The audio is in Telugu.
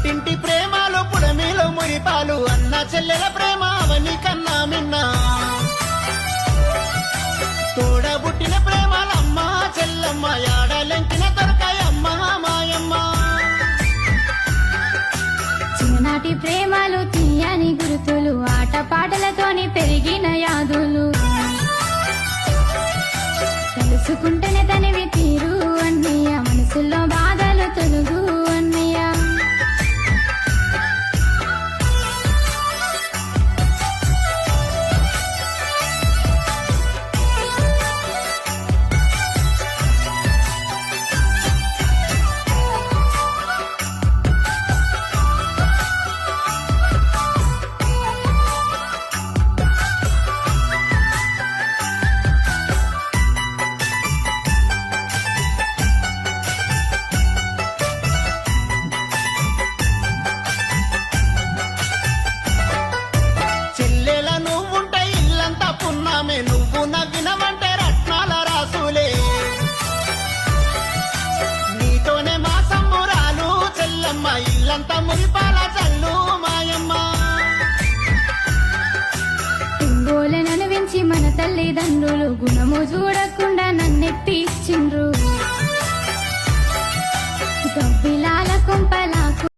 పుట్టింటి ప్రేమలు పుడమిలో మురిపాలు అన్న చెల్లెల ప్రేమ అవని కన్నా మిన్నా తోడబుట్టిన ప్రేమలమ్మ చెల్లమ్మ యాడలెంకిన దొరకాయమ్మ మాయమ్మ చిన్ననాటి ప్రేమలు తీయని గుర్తులు ఆటపాటలతోని పెరిగిన యాదులు తెలుసుకుంటేనే తనివి తీరు అన్నయ్య మనసులో బాధలు తొలుగు అన్నయ్య చెల్లెల నువ్వుంటే ఇల్లంతా పున్నామే నువ్వు నవ్వినవంటే రత్నాల రాసులే నీతోనే మా సంబురాలు చెల్లమ్మ ఇల్లంతా మురిపాల చల్లు మాయమ్మ తుంగోలెనను వెంచి మన తల్లిదండ్రులు గుణము చూడకుండా నన్నెత్తి ఇచ్చిండ్రు గబ్బిలాల కుంపలాకు